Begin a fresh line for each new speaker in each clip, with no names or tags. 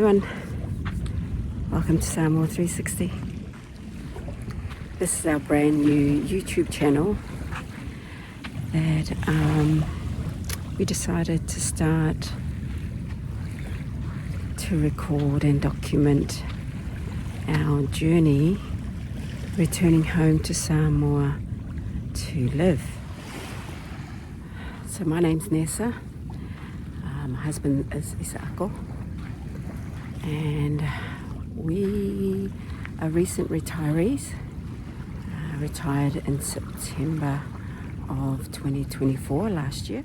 everyone, welcome to Samoa360. This is our brand new YouTube channel that we decided to start to record and document our journey returning home to Samoa to live. So my name's Nessa, my husband is Isako, and we are recent retirees, retired in September of 2024 last year.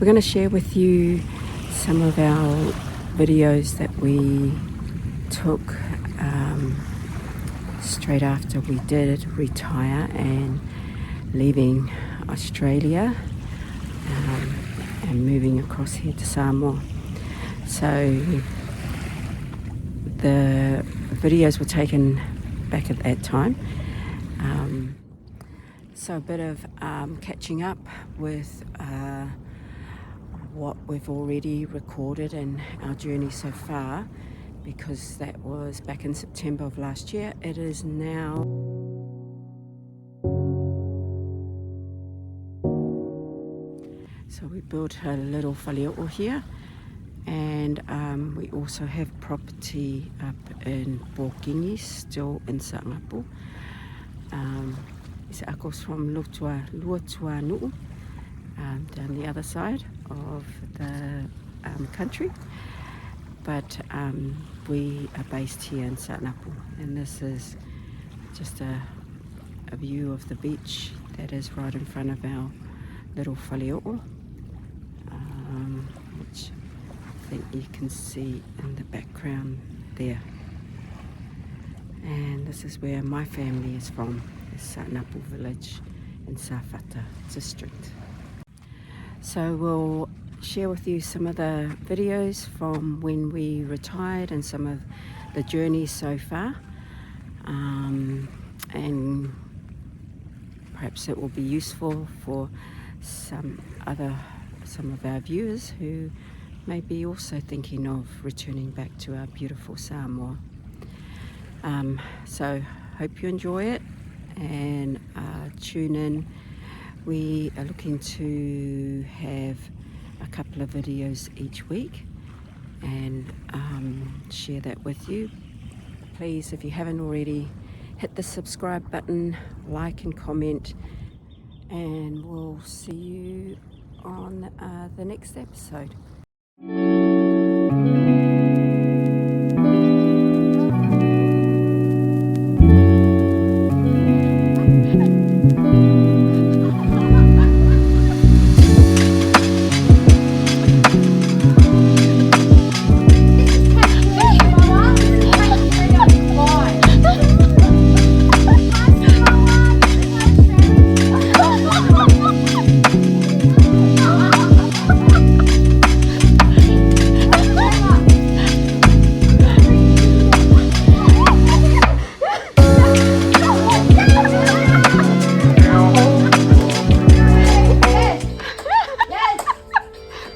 We're going to share with you some of our videos that we took straight after we did retire and leaving Australia and moving across here to Samoa. So the videos were taken back at that time. So a bit of catching up with what we've already recorded in our journey so far, because that was back in September of last year. It is now so we built a little whaleo'o here, and we also have property up in Pōkingi, still in Sangapore. Isako's from Luatuanu'u, down the other side of the country, but we are based here in Sangapore, and this is just a view of the beach that is right in front of our little whaleo'o, which I think you can see in the background there. And this is where my family is from, the Sanapu village in Sawhata district. So we'll share with you some of the videos from when we retired and some of the journey so far, and perhaps it will be useful for some of our viewers who may be also thinking of returning back to our beautiful Samoa. So hope you enjoy it and tune in. We are looking to have a couple of videos each week and share that with you. Please, if you haven't already, hit the subscribe button, like and comment, and we'll see you on the next episode.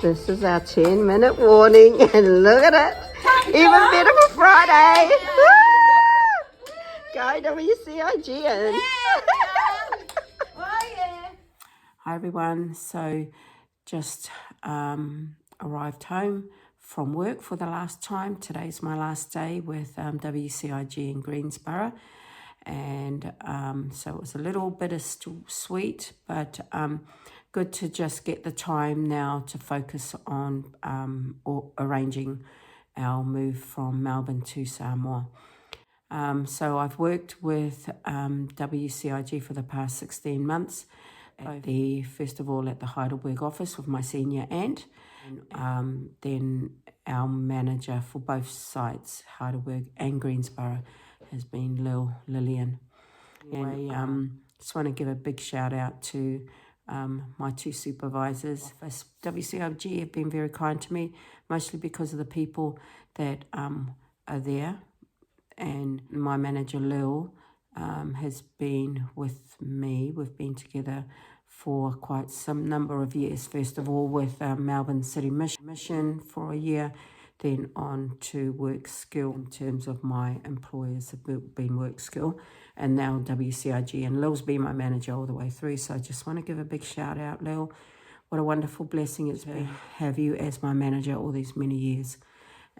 This is our 10-minute warning, and look at it, even better for Friday. Go WCIG. Hi everyone, so just arrived home from work for the last time. Today's my last day with WCIG in Greensboro, and so it was a little bittersweet, but good to just get the time now to focus on arranging our move from Melbourne to Samoa. So I've worked with WCIG for the past 16 months. First of all at the Heidelberg office with my senior aunt, and then our manager for both sites, Heidelberg and Greensboro, has been Lillian. And just want to give a big shout out to my two supervisors. WCIG have been very kind to me, mostly because of the people that are there, and my manager Lil has been with me. We've been together for quite some number of years. First of all with Melbourne City Mission for a year, then on to Work Skill in terms of my employers have been Work Skill, and now WCIG, and Lil's been my manager all the way through. So I just want to give a big shout out, Lil. What a wonderful blessing it's been to have you as my manager all these many years.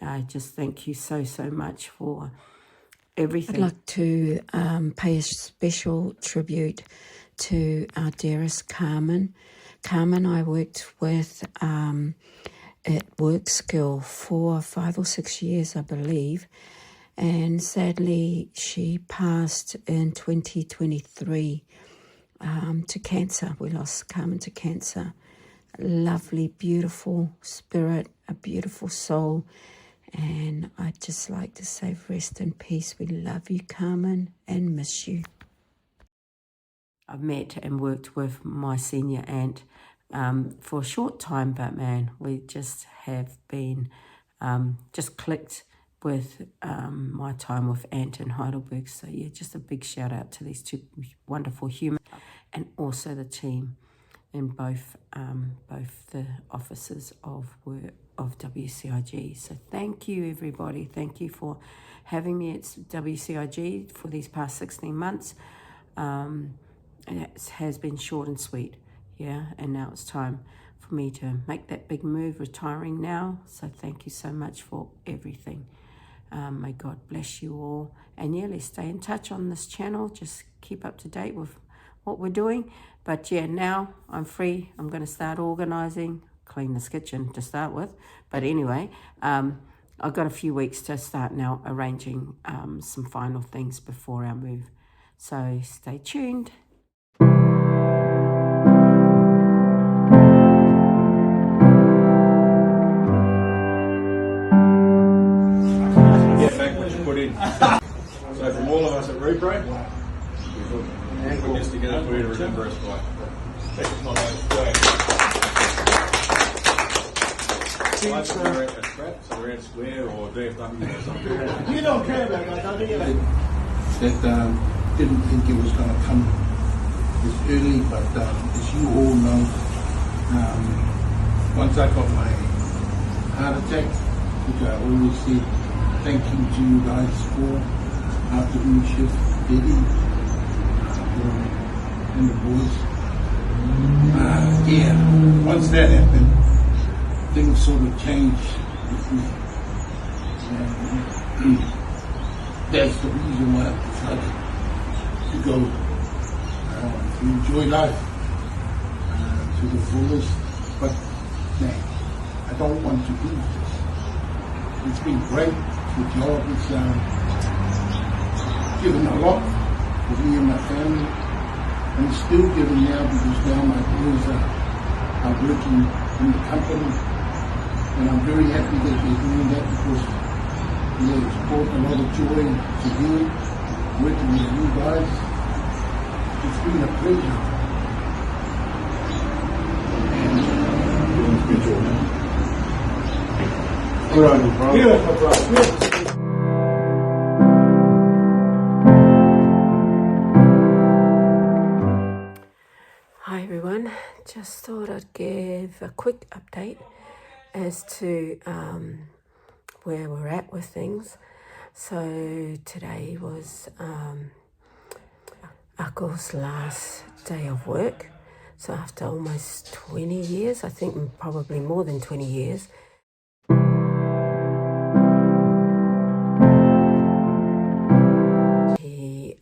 I just thank you so much for everything. I'd like to pay a special tribute to our dearest Carmen. Carmen, I worked with at Work Skill for 5 or 6 years, I believe, and sadly she passed in 2023 to cancer. We lost Carmen to cancer. A lovely, beautiful spirit, a beautiful soul. And I'd just like to say rest in peace. We love you, Carmen, and miss you. I've met and worked with my senior aunt for a short time, but man, we just have been just clicked with my time with Aunt in Heidelberg. So yeah, just a big shout out to these two wonderful humans, and also the team in both the offices of WCIG. So thank you, everybody. Thank you for having me at WCIG for these past 16 months. And it has been short and sweet, yeah, and now it's time for me to make that big move, retiring now. So thank you so much for everything. May God bless you all, and yeah, let's stay in touch on this channel. Just keep up to date with what we're doing. But yeah, now I'm free. I'm going to start organizing, clean this kitchen to start with. But anyway, I've got a few weeks to start now arranging some final things before our move. So stay tuned.
Get back what you put in. So from all of us at Repro, we put this together for you to remember us by. We're at a scrap, so we're at square or DFW or something.
You don't care about that, do you?
That didn't think it was going to come this early, but as you all know, once I got my heart attack, which I always said thank you to you guys for afternoon shift, Eddie, and the boys. Yeah, once that happened, things sort of changed with me. And that's the reason why I decided to go to enjoy life to the fullest. But man, I don't want to do this. It's been great. The job is given a lot for me and my family, and it's still given now because now my boys are working in the company, and I'm very happy that they're doing that because it's brought a lot of joy to me working with you guys. It's been a pleasure.
Good job, man.
Good on you, bro.
Beautiful, bro. Beautiful.
Hi everyone, just thought I'd give a quick update as to where we're at with things. So today was Uncle's last day of work. So after almost 20 years, I think probably more than 20 years, he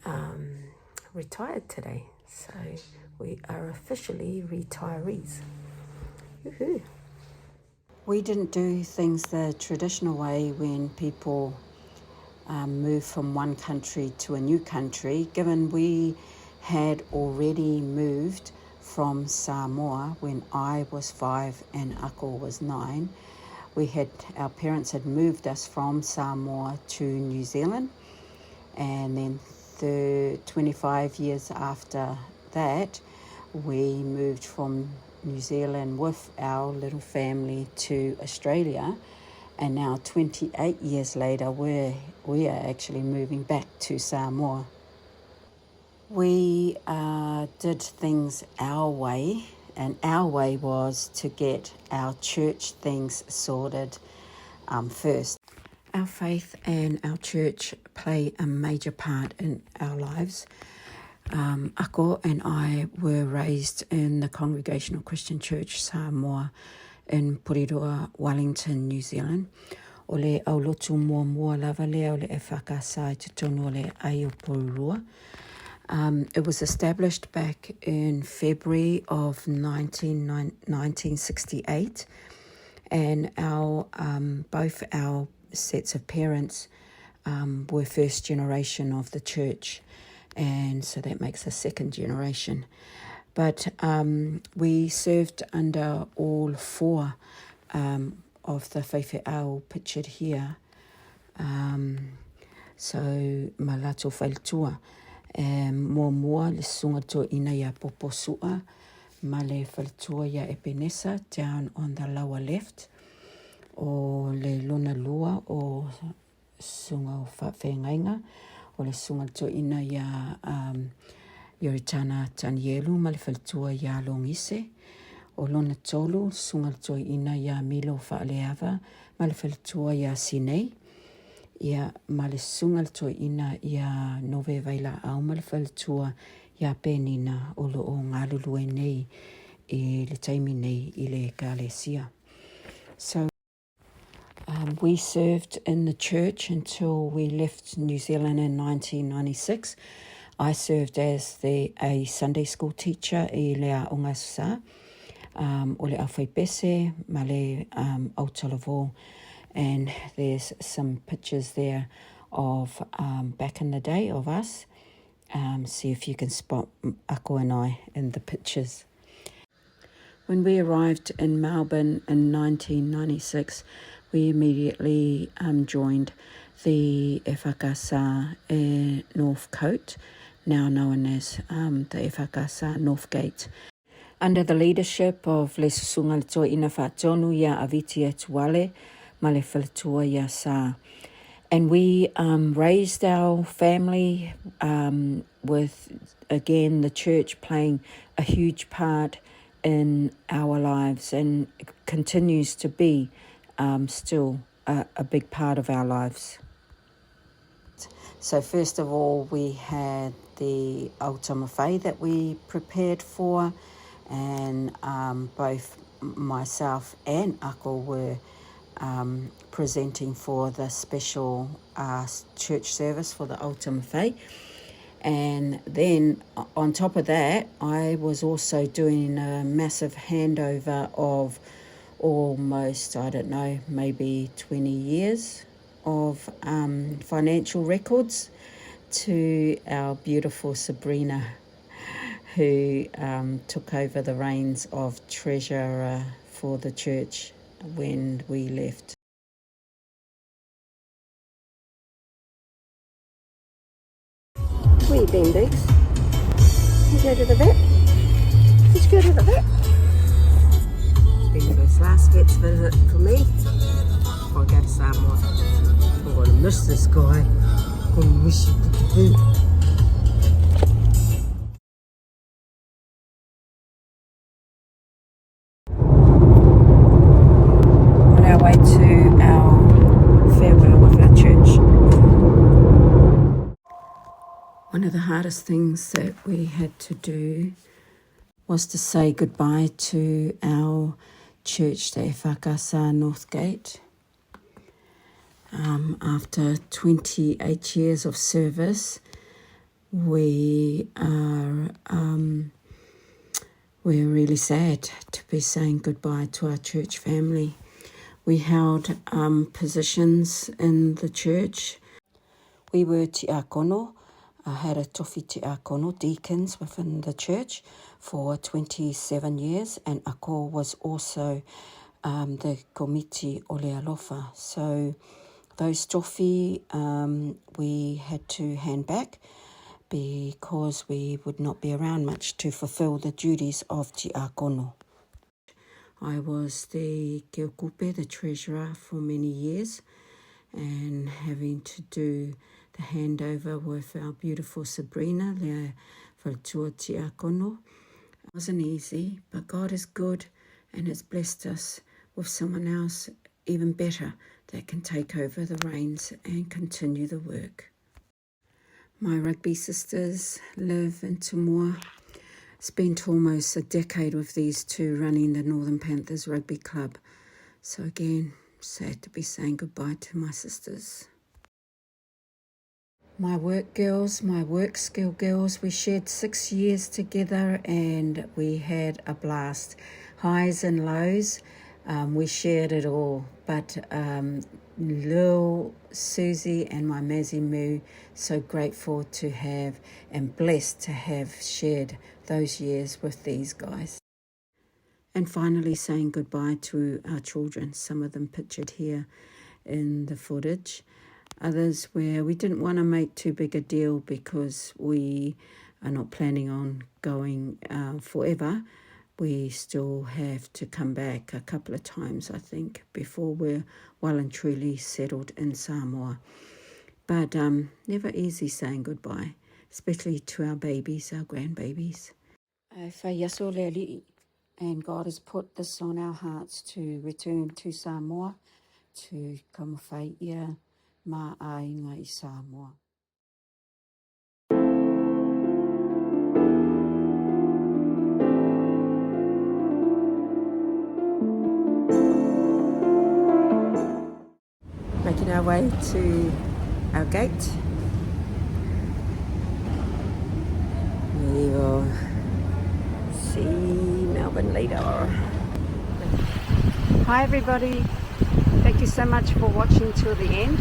retired today. So we are officially retirees. Woohoo. We didn't do things the traditional way when people move from one country to a new country, given we had already moved from Samour when I was 5 and Uncle was 9. Our parents had moved us from Samour to New Zealand, and then 25 years after that, we moved from New Zealand with our little family to Australia, and now 28 years later we are actually moving back to Samour. We did things our way, and our way was to get our church things sorted first. Our faith and our church play a major part in our lives. Ako and I were raised in the Congregational Christian Church Samour in Porirua, Wellington, New Zealand. O le au lotu mua lava lea o le e whakasai te tono le ai o Porirua. It was established back in February of 1968, and our both our sets of parents were first generation of the church, and so that makes us second generation. But we served under all four of the whaiwheau pictured here. So malato whailtua. Mua le sunga to ina ia poposua, ma le whailtua ia epe Nessa down on the lower left, o le lona lua o sunga o whengainga, o le sunga to ina ia Yoritana Tanielu, ma le whailtua ia longise, o lona tolu sunga to ina ia Milo Whaaleava, ma le whailtua ia Sinei, ia ma le sunga to ina ia nove vaila au ma le whailtua ia penina o lo o ngalulu e nei I le taimi nei I le kalesia. So we served in the church until we left New Zealand in 1996. I served as a Sunday school teacher I Lea Ongasusa, o le awhai pese, ma le Aotearoa, and there's some pictures there of back in the day of us. See if you can spot Ako and I in the pictures. When we arrived in Melbourne in 1996, we immediately joined the Whakasa North Coast, now known as the Whakasa North Gate. Under the leadership of Le Susunga Toa Ina Whatonu Ia Aviti Etuale, ma le whalatua ia sa. And we raised our family with, again, the church playing a huge part in our lives, and continues to be still a big part of our lives. So first of all, we had the Autamawhai that we prepared for, and both myself and Ako were presenting for the special church service for the Autamawhai. And then on top of that, I was also doing a massive handover of almost, I don't know, maybe 20 years of financial records to our beautiful Sabrina, who took over the reins of treasurer for the church when we left. Where you been, Diggs? Did you go to the vet? Did you go to the vet? It's been this last vet's visit for me before I go to Samour. I'm going to miss this guy. I'm going to miss you. On our way to our farewell with our church. One of the hardest things that we had to do was to say goodbye to our church, the Whakasa North Gate. After 28 years of service, we're really sad to be saying goodbye to our church family. We held positions in the church. We were te akono. I had a tofi te akono, deacons within the church for 27 years, and Ako was also the komiti o le alofa. So those tofi we had to hand back because we would not be around much to fulfill the duties of te akono. I was the keokupe, the treasurer, for many years, and having to do the handover with our beautiful Sabrina, le Faltua Kono. It wasn't easy, but God is good and has blessed us with someone else even better that can take over the reins and continue the work. My rugby sisters live in Samour. Spent almost a decade with these two running the Northern Panthers Rugby Club. So again, sad to be saying goodbye to my sisters. My work girls, my work skill girls, we shared 6 years together and we had a blast. Highs and lows, we shared it all. But Lil, Susie and my Mazzy Moo, so grateful to have and blessed to have shared those years with these guys. And finally saying goodbye to our children, some of them pictured here in the footage. Others where we didn't want to make too big a deal because we are not planning on going forever. We still have to come back a couple of times, I think, before we're well and truly settled in Samoa. But never easy saying goodbye, especially to our babies, our grandbabies. And God has put this on our hearts to return to Samoa, to kamawhaia ma'ainga I Samoa. Making our way to our gate. We will see Melbourne later. Hi everybody, thank you so much for watching till the end.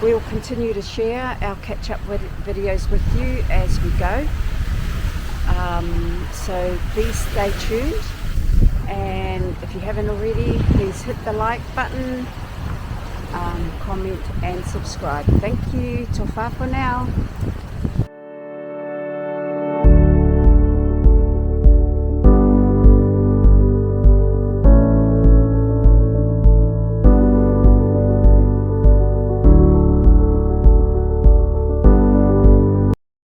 We will continue to share our catch-up videos with you as we go. So please stay tuned, and if you haven't already, please hit the like button, comment and subscribe. Thank you. Tofa for now.